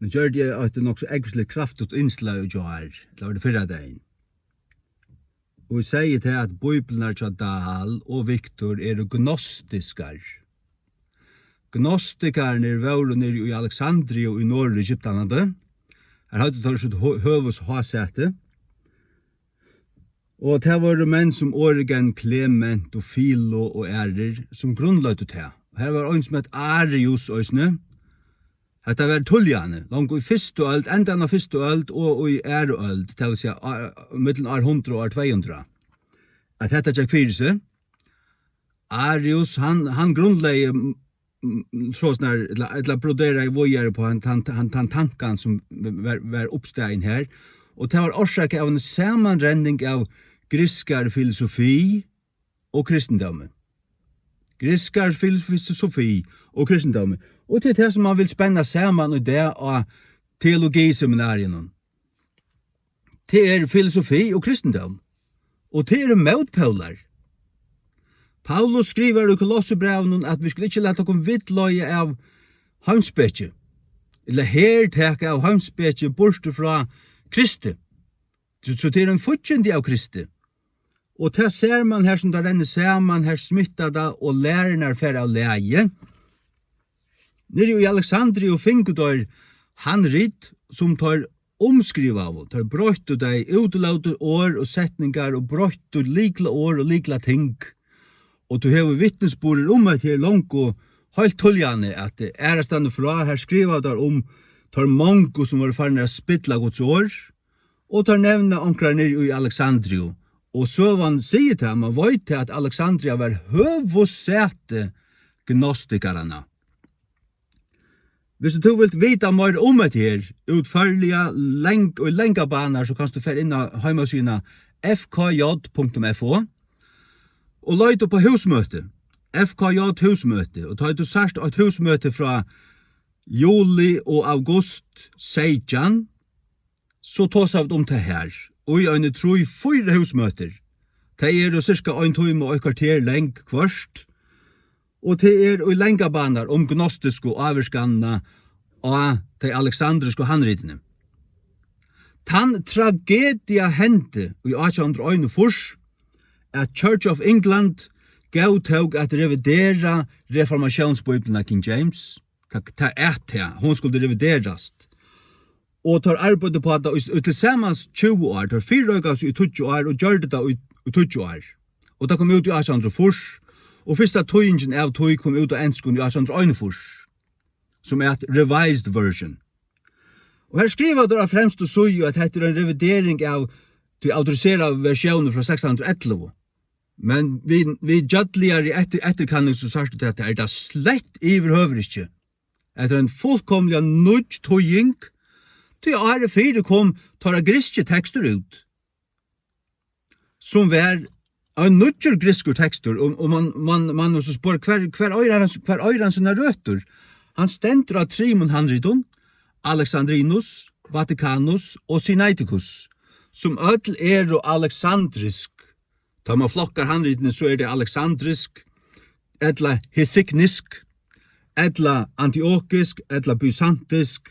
Nu gjør det at det nok så egentlig kraftigt innslag jo her, det var det fyrre dagen. Og vi sier til at Bibelen er Dahl og Viktor er gnostiskar. Gnostikerne var nere i Alexandria og i Nord-Egyptalande. Her hadde de sitt høves hasete. Og det var menn som Origen, Clement og Philo og Ærer som grunnløyte til. Her var en som het Arius òsne. Hetta var tuljane, langt i fyrste øld, enda av fyrste øld og i æreøld, det vil si mellom 100 og 200. At dette tjekk fyrir seg. Arius, han grunnleie tråsnar, eller brodera i vågjere på han tankan som var oppstegn her, og det var årsak av en samanrenning av griskar filosofi og kristendommen. Griskar filosofi og kristendommen. Og det er det som man vil spenna saman i det av teologiseminarien. Det er filosofi og kristendom. Og det er motpolar. Paulus skriver i Kolossebrevnen at vi skulle ikke lete oss vittløye av heimspekje. Eller herteke av heimspekje borte fra Kristi. Så det er en fortjende av Kristi. Og det ser man her som det renner saman, her smittada og lærerne fer av leie. Nere i Alexandria og Fingodor, han ritt som tar omskriva av, tar brøyt deg utelauter år og setningar og brøyt likla år og likla ting. Og du hever vittnesbordet at her langt og helt tuljane at det er stande fra, her skriva der tar mongo som var farne å spittla gods år, og tar nevna omkrar nere i Alexandria. Og søvan sier til man vet til at Alexandria var høvosete gnostikarana. Hvis du vil vite mer om det her, utførlige og lenge baner, så kan du få inn av heimasyna fkj.fo og løyte på husmøte, FKJ husmøte, og tar du sørst et husmøte fra juli og august 16, så tås av om det her, og jeg tror 4 husmøter. Det er cirka 1 time og 1 kvarter leng kvørst, og det er i lengabanar gnostiske og avskanna og de alexandriske handritene. Tan tragedia hendte i 1841 at Church of England gautog at revidera reformationsbibelen av King James. Hon skulle reviderast. Og tar arbeid på at det tilsammans 20 år, tar 4 øygas i 20 år og gjør det i 20 år. Og det kom ut i 1841. Og fyrsta tøyingen av tøy kom ut av enskun i 1841, som er et revised version. Og her skriver dere fremst og søy at dette er en revidering av de autoriserede versjoner fra 1611. Men vi gjødligere i etterkanning så sagt det at det er det slett iverhøver ikke. Etter en fullkomlig nødt tøying, til året 4 kom tar griske tekster ut, som var en nødgjør grisker tekster, og man også spør hver øyren sine røtter. Han stender av Trimon Handridon, Alexandrinus, Vaticanus og Sinaiticus, som ødel er og alexandrisk. Da man flokkar handridene så er det alexandrisk, edla hesiknisk, edla antiokisk, edla bysantisk,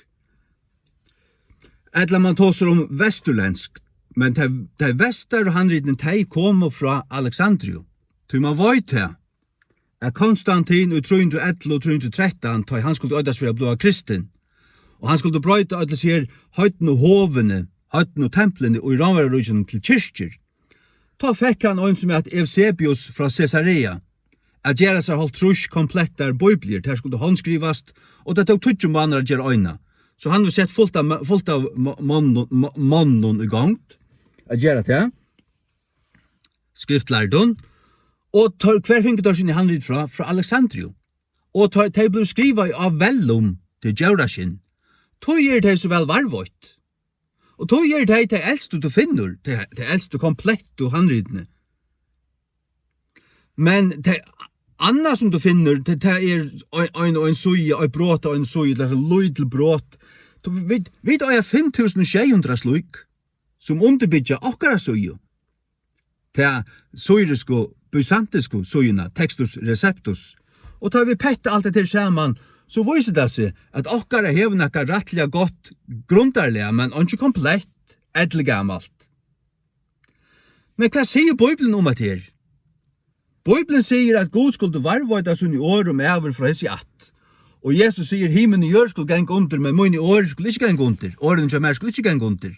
edla man tåser om vesterlensk. Men de vestar handritene de kommer fra Alexandria. Så man vet det, at Konstantin i 311 og 313, han skulle øydas for å bli kristen. Og han skulle brøyta alle sier høyten og hovene, høyten og templene og i ramverrujene til kyrkjer. Da fikk han en som het Eusebius fra Caesarea, at gjøre seg holdt trus komplettar bøyblier, der skulle håndskrivast, og det tok 20 måneder å gjøre øyna. Så han har sett fullt av mannen i gangt, at gjøre det, skriftlærdon, og hver finner der sin handlit fra Alexandria. Og de ble skrivet av vellum til Gjøraskin. Tog det så vel varvått. Og tog det eldste du finner, det eldste komplett og handritene. Men det annet som du finner, det er en søye, en bråt og en søye, det er en løydel bråt. Vi er 5.600 slik, som underbygger akkurat søye. Det er syriske, bysantiske søyene, textus receptus. Og tar vi pette alt det til sammen, så viser det seg at okkara hever nekka rettelig godt grundarlega, men ikke komplett edelig gammalt. Men hva sier Bibelen om det her? Bibelen sier at Gud skulle varvøyda sunn i år og mever fra hessi att. Og Jesus sier himmelen i jord skulle genge under, men mun i år skulle ikke genge under. Årene som er skulle ikke genge under.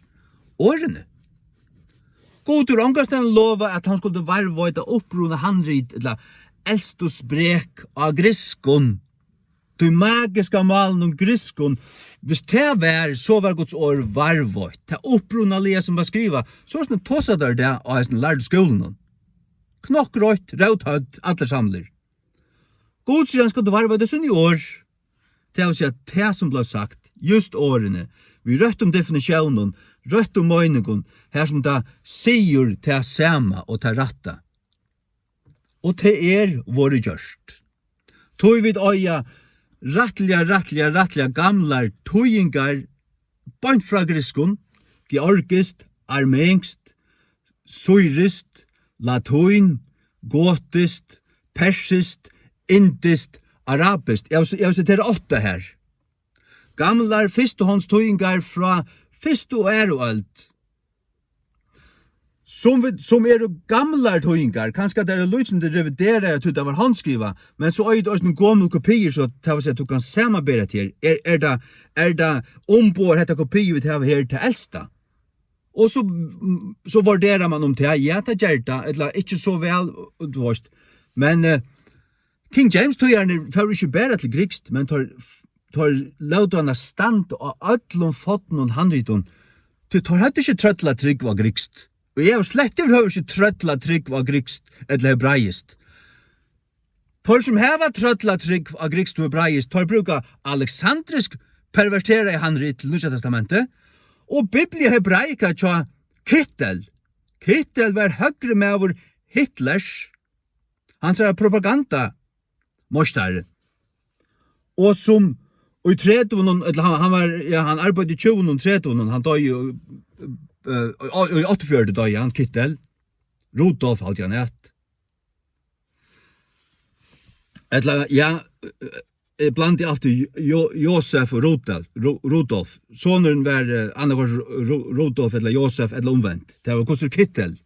Årene. God ur ångasten lova at han skulle varvøyda oppruna handrit, eller elstus brek av griskon. Du magiska malen om griskon, hvis det var, så var Guds år varvøyt. Det opprunalige som var skriva, så var det tåsa der det av en lærde skolen. Knokkrøyt, rauthødd, alle samler. God sier han skulle varvøyda sunn i år. Det vil si at det som ble sagt, just årene, vi røtt om definisjonen, røtt om møyningen, her som da sier til sama og til ratta. Og til våre gjørst. Tog vid øya, rattliga gamlar tøyingar, bant fra griskon, georgist, armengst, syrist, latoin, gotist, persist, indist, arabist. Jeg vil sitere 8 her. Gamlar fyrstehåndstøyingar fra fyrst og æroøld. Som gamlar tøyingar, kanskje det lydsende revidere at det var håndskriva, men så er det også en gammel kopier, så det vil si at du kan samarbeide til. Er det ombord dette kopier vi tar her til eldsta? Og så vurderer man om det, ja, det gjør det, eller ikke så vel, men King James tøyerne fører ikke bare til grikst, men tar laudana stand og öllum fotten og handriton, tar hadde ikke trøtla trygg var grikst. Og jeg har slett ikke trøtla trygg var grikst eller hebraist. Tar som heva trøtla trygg var grikst og hebraist, tar bruka alexandrisk pervertera i handrit til Nya Testamentet, og Biblia hebraika tja Kittel. Kittel var høgre med over Hitlers, han sa propaganda, mostare. Og som og i 30, han arbeidde i 20 og 30, han døg i 48 døg han Kittel. Rudolf hadde han et. Blant de alltid Josef og Rudolf. Sonen var, andre var Rudolf eller Josef eller omvendt. Det var kostet Kittel.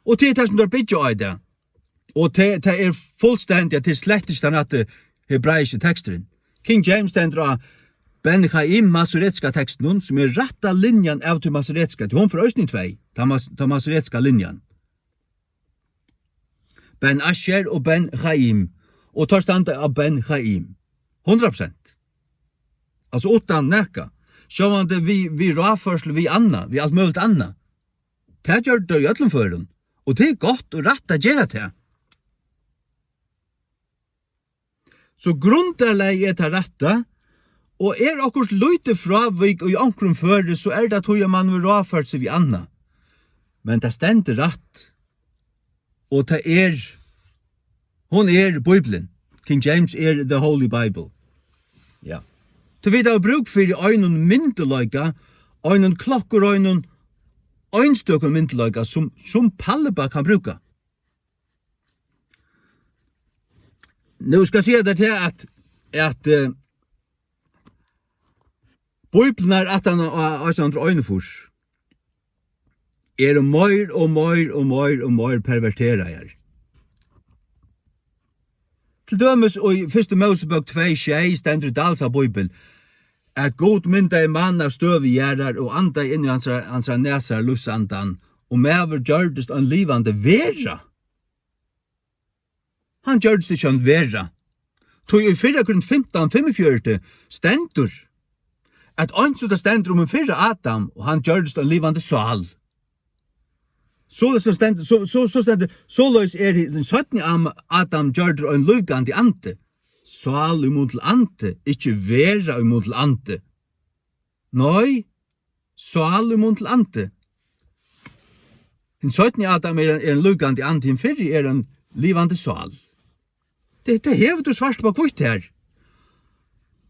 Og det som der bygger i det. Og det fullstendig til slett ikke den hebraiske teksten. King James stender Ben Chaim Masoretska teksten, som ratta linjan av til Masoretska, til hun for Østning 2, til Masoretska linjan. Ben Asher og Ben Chaim, og tar standa av Ben Chaim. 100%. Altså utan nekka. Sjåvande vi råførsel, vi anna, vi alt mulig anna. Det gjør det i ødlomføren, og det godt og ratta gjøre det. Så grunderleg det retta, og okkurs løyte fravik og i ankrum føre, så det at man vil råført seg vi anna. Men det stender rett, og det hon Bibelen. King James the Holy Bible. Ja. Det vi da bruk for øynun myndeløyga, øynun klokker, øynun øynstøkken myndeløyga, som Palleba kan bruka. Nå skal jeg si det til at Bibelen at han har øynefors mer pervertera her. Til dømes og i 1. Mosebok 2:6 stendur dals av Bibel at god mynda i mann av støv i gjerrar og anda inn i hans nesar lusandan og mever gjørdest en livande vera. Han gjørdest ikke en vera. Tog i 4 Korinther 15:45 stendur at ansutta stendur om en 4 Adam og han gjørdest en livande sal. Såleis den 17. Adam gjørder en lugande ante. Sal imot til ante, ikkje vera imot til ante. Nei, sal imot til ante. Den 17. Adam en lugande ante, den 4 en livande sal. Det hever du svart på kvitt her.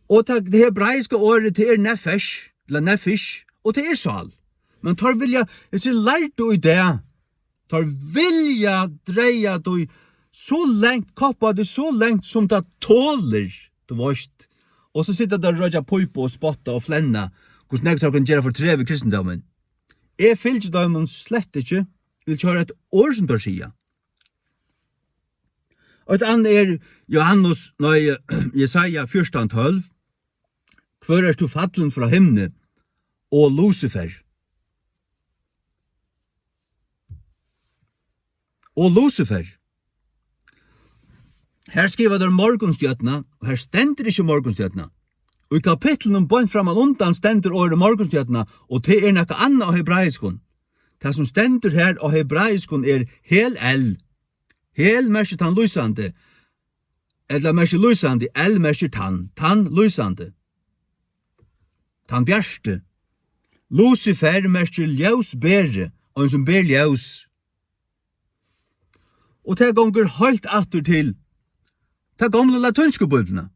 Og det hebraiske året til nefesh, eller nefish, og det sal. Men tar vilja, jeg sier lært du i det, tar vilja dreia du så lengt, koppa det så lengt som det tåler, du veist. Og så sitter der rødja poipo og spotta og flenna, hvordan jeg kan gjøre for trev i kristendommen. Jeg fylgjer dem slett ikke, vil kjøre et år som der sier. Og et annet Johannes, Jesaja 14:12. Hvor du fallen fra himne, og Lucifer. Og Lucifer. Her skriver der morgenstjøtna, og her stender ikke morgenstjøtna. Og i kapitlen om bønt framan undan stender året morgenstjøtna, og det nekka anna av hebraiskon. Det som stender her av hebraiskon hel el. Hel merker tann lysande, eller merker lysande, el merker tann lysande. Tann bjerste. Lucifer merker ljós bere, og en som ber ljós. Og det gonger høyt atter til ta gamle latinske bibelna.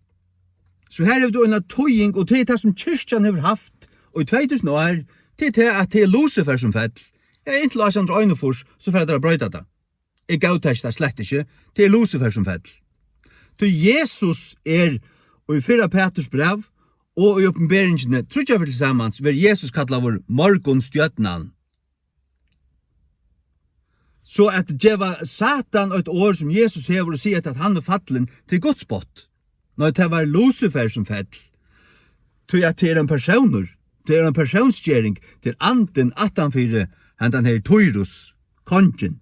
Så her er du en tøying, og det som kyrkjan har haft, og i 2000 år, det at det Lucifer som fell. Inntil Alexander Øynefors, så får jeg brøyta det. Jeg gautest det slett ikke, det Lucifer som fell. Til Jesus og i 4 Petrus brev, og i oppenberingene, tror jeg til sammen, vil Jesus kalla vår morgonstjøtnan. Så at djeva Satan et år som Jesus hever og sier at han fallen til Guds spott. Når det var Lucifer som fell. Til at det en personer, det en personsgjering, til anden 18-4, han her Tyrus, kongen.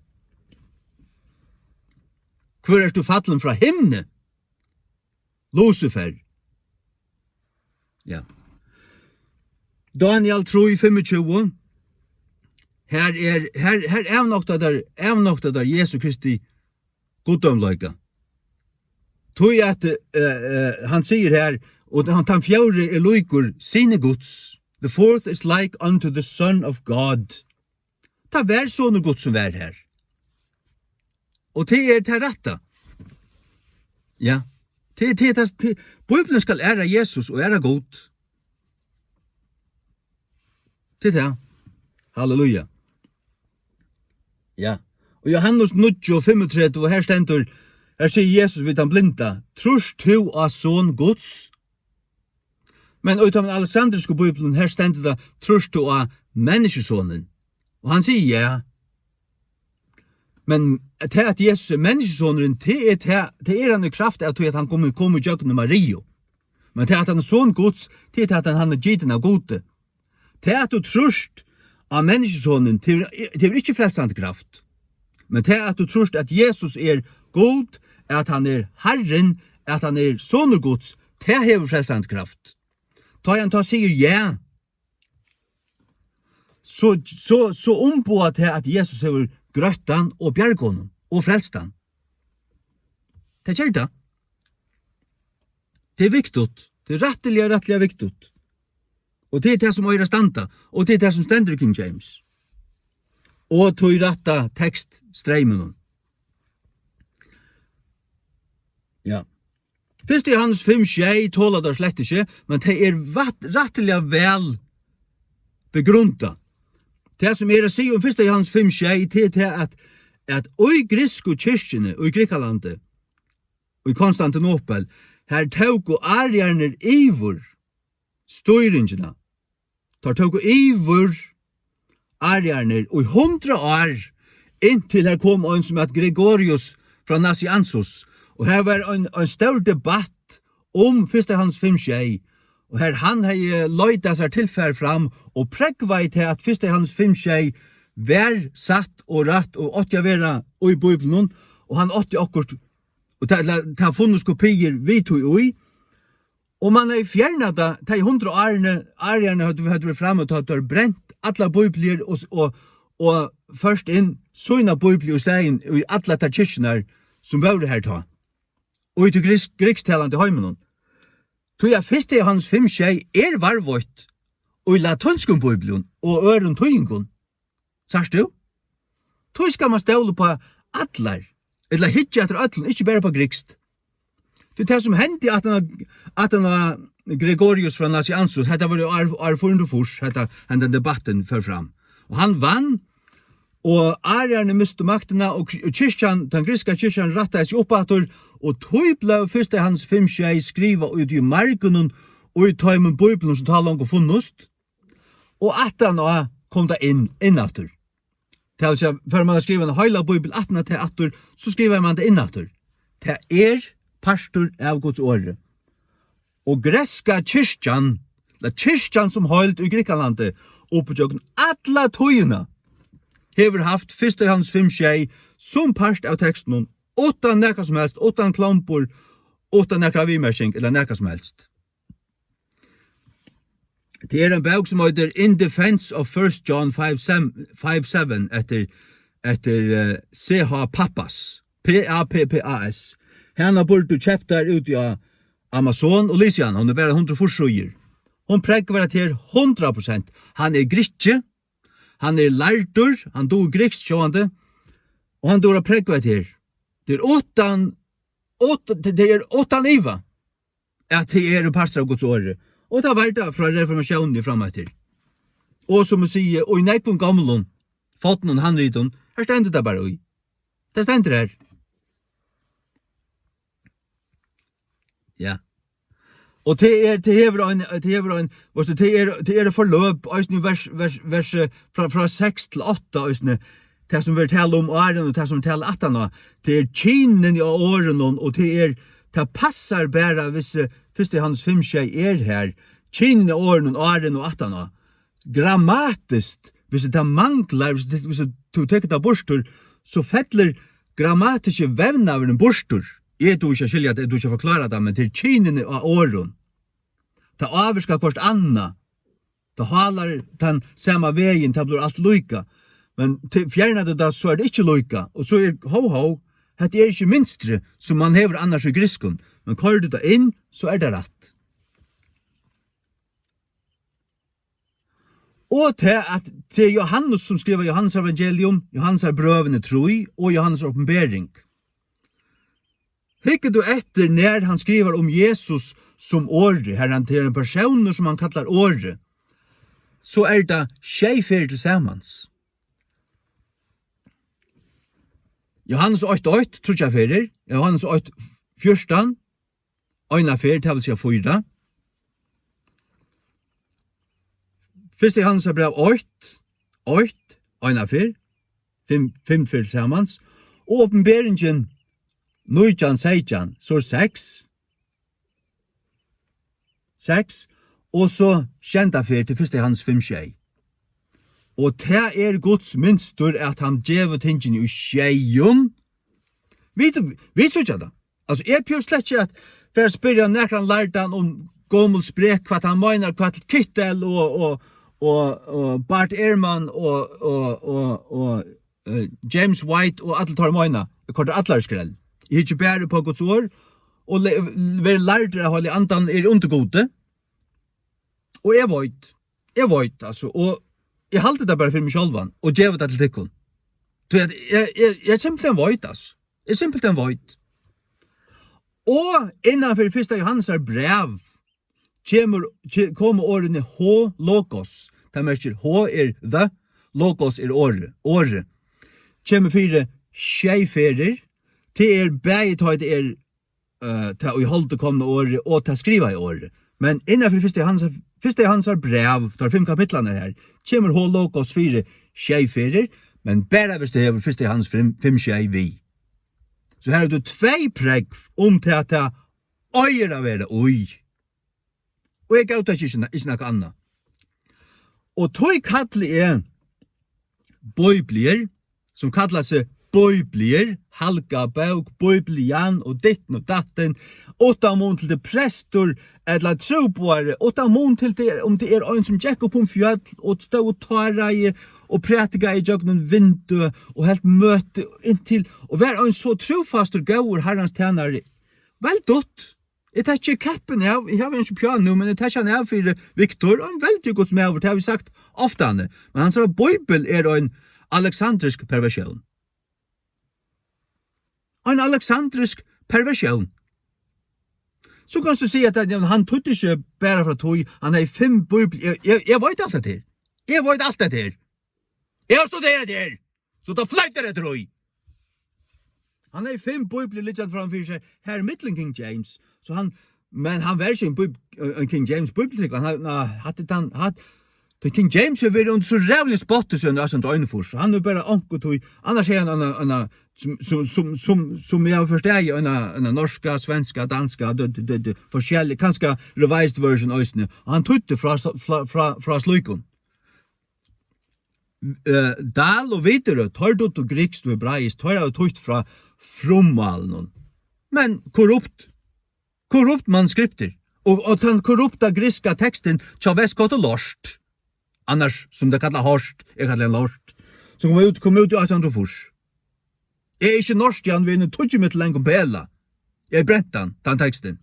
Hvor du fallen fra himne? Lucifer. Ja. Daniel 3:25. Her avnokta der Jesu Kristi goddomløyga. Tøy at han sier her, og han fjore lykur sine Guds. The fourth is like unto the Son of God. Ta vær sånne Guds som vær her. Og det til retta. Ja. Bibelen skal æra Jesus og æra god. Det. Halleluja. Ja. Og Johannes 9:35, og her stendur, her sier Jesus vid han blinda, trust du av son Guds? Men utom den alexandriske bibelen, her stendur det, trust du av menneskesonen? Og han sier ja. Men det at Jesus er menneskesonen, det han i kraft av at han kommer i jøkken Mario. Men det at han er son Guds, det at han er gitt av gode. Det at du trust av menneskesonen, det ikke frelsende kraft. Men det at du trust at Jesus god, at han Herren, at han sonen Guds, det hever frelsende kraft. Ta han sier ja, så omboa til at Jesus hever grøttan og bjergånden og frelstan. Det gjør det. Det viktig. Det rettelig viktig. Og det det som øyre standa, og det det som stender i King James. Og tog retta tekststreimen. Ja. Først Johannes 5:6 tåler det slett ikke, men det rettelig vel begrunta. Det som å si om 1. Johannes 5:6, det at i griske kyrkjene, og i Grikalandet, og i Konstantinopel, her tog og arjerner ivor støyringene. Tar tog og ivor arjerner, og i 100 år, inntil her kom en som het Gregorius fra Nazianzus, og her var en stor debatt om 1. Johannes 5:6, og her han hei løyta seg tilfær fram, og prekvei til at 1. Johannes 5:6 vær satt og rett, og åtte vera i Bibelen, og han åtte akkurat, og det har funnet kopier vi tog ui, og man har fjernet det, de 100 årene hadde vært fremme, og hadde brent alle bibler, og først inn sånne bibler og stegen i alle de kyrkene som var her ta, og i til grikstalende heimen. Tog jeg 1. Johannes 5:6 varvått, og i latinskun bibelen, og øren tøyingun. Sars du? Tog skal man ståle på atler, eller hitje etter atlen, ikke bare på grikst. Det som hendte at han var Gregorius fra Nazianzus, dette var jo 400 fors, denne debatten før fram. Og han vann, Og arierne mistu maktena, og kyrkjan, den griska kyrkjan rattaði seg oppatur, og tøy blev fyrsta hans 5 skriva ut i margunnen, og i tøymen bøyblen som tar langt og funnust, og atan og kom det innaftur. Det vil si, før man har skrivet en heila bøybel 18 til atur, så skriver man det innaftur. Det pastor av Guds åre. Og greska kyrkjan, la kyrkjan som holdt i Grikalandet, oppjøkken alla tøyina, hever haft fyrsta Johannes 5 som part av teksten, utan nekka som helst, utan klampor, utan nekka vimersing, eller nekka som helst. Det en bok som heter In Defense of 1 John 5:7 etter C.H. Pappas, P-A-P-P-A-S. Henne burde du kjøpt der ut i Amazon og Lysian, hun bare 100 forsøyer. Hun prekker være til 100%. Han grikje, han lærdur, han do grekst sjående, og han do prekker til. Det åttan iva, at det en pastor av Guds åre. Og det var det fra reformasjonen frametter. Og som vi sier, og i nekvun gammelun, foten og handriten, her stender det bare ui. Det stender her. Ja. Og det hever forløp, vers fra 6 til 8, det som vil tale om åren, og det som vil tale 18, det kinen i åren, og det passar bare hvis 1. Johannes 5 her, kinen i åren, og 18, grammatisk, hvis det mangler, hvis du tekker det borstur, så fettler grammatiske vevnaveren borstur. Jeg tror ikke skilja det, du ikke forklare det, men til kinen av åren, det avvirskar kvart anna, det halar den samme veien, det blir alt loika, men til fjernade det, så det ikke loika, og så ho, det ikke minstre, som man hever annars i griskun, men kører du det inn, så det rett. Og til Johannes som skriver Johannes evangelium, Johannes brøvene troi, og Johannes åpenbering. Hikker du etter når han skriver om Jesus som åre, her han til en person som han kallar åre, så det tjejfer tillsammans. Johannes 8:8 tror jeg ferir, Johannes 8:14, øyna fer, det vil si 4. Første Johannes brev 8, øyna fer, 5 fer tillsammans, og åpenberingen 9:16, så 6, og så kjenta fer til 1. Johannes 5:6. Og det Guds minstur at han djevet tingene i tjejon. Vi så ikke det. Altså, jeg pjør slett ikke at for å spørre nekran lærdan om gommel sprek, hva han mener, hva Kittel og Bart Ehrman og James White og alle tar mener, hva alle skrell. Jeg ikke bare på Guds år, og være lærder av holde andan undergode. Og jeg vet, altså, og jeg halte det bare for meg sjálvan, og djevet det til tikkun. Jeg simpelthen vet, altså. Jeg simpelthen vet. Og innanfor 1. Johannes brev, kommer årene H-logos. Det merker H the, logos åre. Kommer 4 tjejferer, til bægetøy det til å holde kommende åre, og til skriva i åre. Men innanfor 1. Johannes brev, der 5 kapitlene her, kommer H-logos 4 tjejferer, men bare hvis det er 1. Johannes 5 tjej vi. Så her du 2 pregg til at det øyer av være oi. Og jeg gav det ikke noe annet. Og tog kattelig bøyblier, som kallar seg bøyblier, halka bøk, bøyblian og ditten og datten, 8 mån til det prestor, eller troboere, 8 mån til det, om det en som gikk opp om fjall, og stod og tar og prætika i jøgnen vindu, og helt møte inntil, og vær en så trofast og gauur herrans tjenare. Vel dott. Jeg tar ikke kappen av, jeg har ikke piano, men jeg tar ikke han av for Viktor, og en veldig godt med over, det har vi sagt ofte. Men han sa at Bibel en alexandrisk perversjon. En alexandrisk perversjon. Så kan du si at han tog ikke bare fra tog, han har 5 Bibel, jeg vet alt det her. Jeg vet alt det her. Jeg har studeret det her. Så da flyter det røy. Han er 5 bibler litt framfor seg, her mittlen King James, så men han var ikke en King James bibeltrykk, han hatt det King James har vært under så rævlig spottet som han er øynefors, han er bare anker tog, annars er han som jeg forstår, en norska, svenska, danska, forskjellig, kanskje revised version også, han tøtte fra sløyken. Dal og videre, tar du til grekst og hebraisk, tar jeg tøtt fra frummalen, men korrupt manuskripter, og den korrupta griska teksten tja veskott og lorst, annars som det kallar horst, jeg kallar en lorst, som kom ut i 1804. Jeg er ikke norsk, Jan, vi er tøtje mitt lenge bela. Jeg brent den teksten.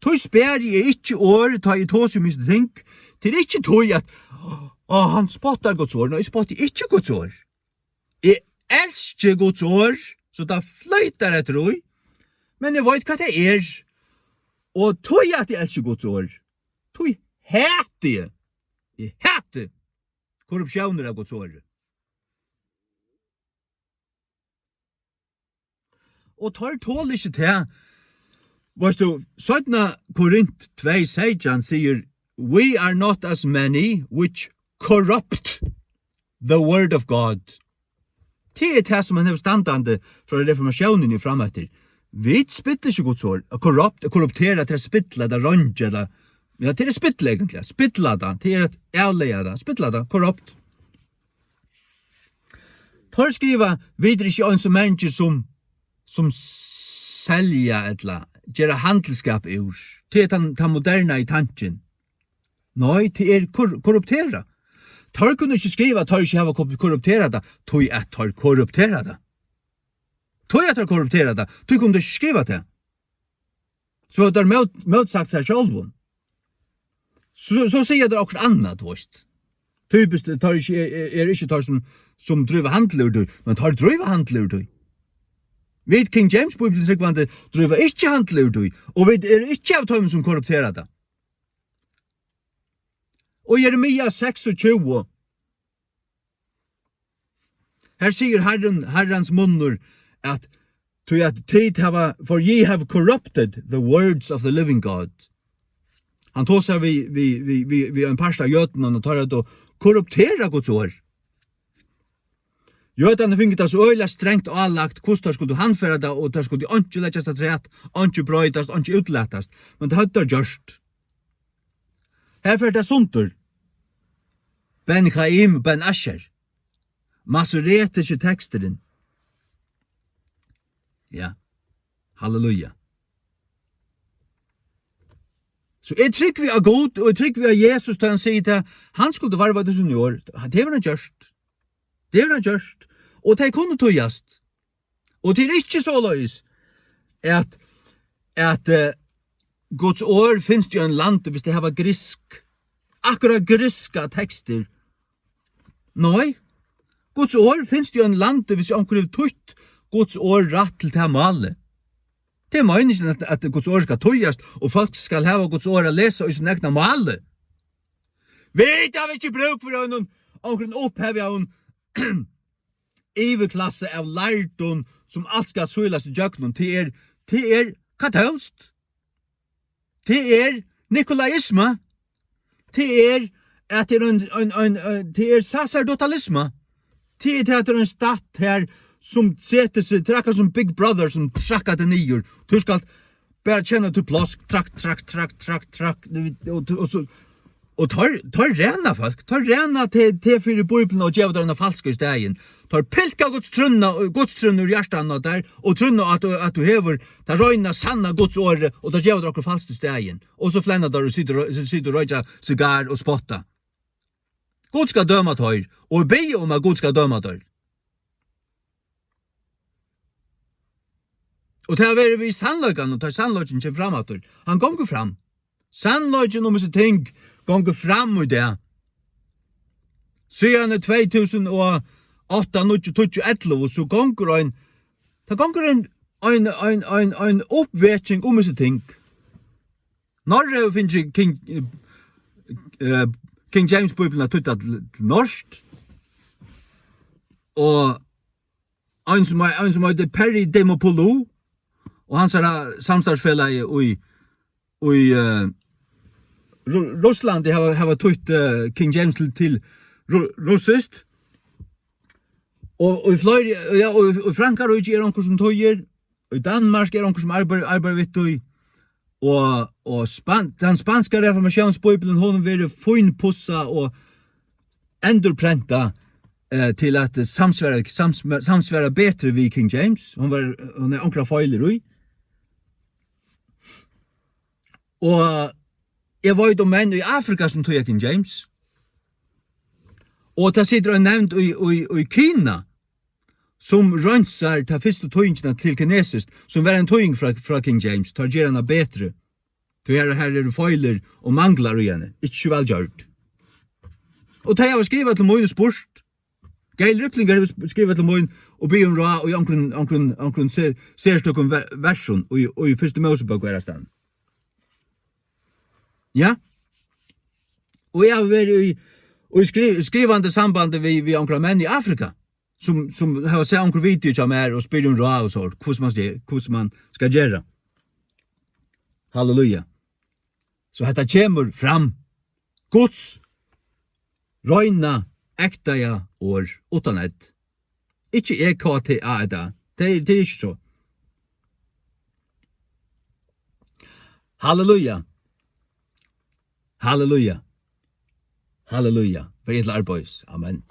Tøy sper jeg ikke år, ta i tås i minst ting, til ikke tøy at han spottar Guds år, nei, jeg spottar ikke Guds år. Jeg elsker Guds år, så da fløyter jeg tror, men jeg vet hva det er, og tøy at jeg elsker Guds år, tøy heter jeg heter korrupsjoner av Guds år. Og tar tål ikke til, varst du, 17 Korint 2:16 sier, we are not as many which corrupt the word of God. Det det som han har standande fra reformasjonen i frametter. Vi spittler ikke Guds ord, korruptera til spittla, det rønge, ja, til spittla egentlig, spittla da, til avleia da, spittla da, korrupt. Tar skriva videre ikke en som mennesker som selja etla, gjøre handelskap ur, til den moderna i tanken. Nei, til korruptera. Tar kunne ikke skriva, tar ikke hava korruptera da, tog at tar korruptera da. Tog at tar korruptera da, tog kunne ikke skriva det. Så det er motsagt seg sjálvun. Så sier det akkurat annat, voist. Typisk, tar ikke tar som driver handler du, men tar driver handler du. Vi King James bibeltrykkvande driver ikke handler du, og vi ikke av tøymen som korrupterer det. Og Jeremia 26, her sier Herrens munnur at for ye have corrupted the words of the living God. Han tog seg vi en parsta jöten og tar det å korruptera Guds år. Jötan finget det så øyla strengt og anlagt hvordan skulle handfæra det, og det skulle ikke lettast at rett, ikke brøytast, ikke utlettast, men det hadde gjørst. Her fyrir det suntur. Ben Chaim, Ben Asher. Masoretische teksteren. Ja, halleluja. Så jeg trykk vi av God, og jeg trykk vi av Jesus, da han sier til, han skulle varva det som gjør, det var han gjørst. Det var han gjørst. Og det kunne tøyast. Og det er ikke så løys, at Guds år finnes det jo en land, hvis det har grisk, akkurat griska tekster. Nei, Guds år finnes det jo en land, hvis jeg omkring tøyt Guds år rett til det malet. Det er meningen at Guds år skal tøyast, og folk skal hava Guds år å lese i sin egna malet. Vi har ikke bruk for noen omkring opphevig av en iverklasse av lærdom som alt skal søylas i djøknen. Det er katolst. Det er nikolaisme. Det er sacerdotalisme. Det er en stat her som setter seg, trekker som Big Brother som trakker det nyer. Du skal bare kjenne til plass, trakk, og tar rena folk, tar rena til fyrir Bibelen og djev der falske stegen. Tar pilka Guds trunna ur hjertana der, og trunna at du hever, tar røyna sanna Guds åre, og tar djev der falske stegen. Og så flenna der og sitter og røyja sigar og spotta. Gud skal døma tøyr, og be om at Gud skal døma tøyr. Og det har vært vi sannløygan, og tar sannløygan kjem fram at han gonger fram. Sannløygan om disse ting gonger fram i det. Siden 2008, 2011, så gonger en oppvetting om disse ting. Når finnes King King James Bibelen har tuttat til norskt. Og en som heter Perry Demopoulou, og han sa samstartsfellet i Russland, de har tutt King James til russiskt. Og i Florida, ja, og i Frankrike er onkur som tøyer, og i Danmark er onkur som arbeider vidt tøy, og den spanska reformationsbibelen hon vil finpussa og endurprenta til at samsværa betre vi King James. Hon er onkra feiler i. Og jeg var jo menn i Afrika som tøyer King James. Og det sitter og nevnt i Kina, som rønsar ta fyrste tøyingene til kinesisk, som var en tøying fra King James, tar gjerne betre. Her er feiler og manglar igjen, ikke velgjort. Og det har skrivet til mine spurt. Geil Riplinger har skrivet til mine og be om råd og omkring serstukken versjon og i første Mosebok hver stand. Ja? Og jeg har vært i skrivande sambandet vi omkring menn i Afrika, som har sett omkring video som og spyr om råd og så, hvordan man skal gjøre. Halleluja. Så dette kommer fram Guds røyna ektaja år utan ett. Ikke EKTA da. Det er ikke så. Halleluja. Halleluja. Halleluja. For et arbeids. Amen.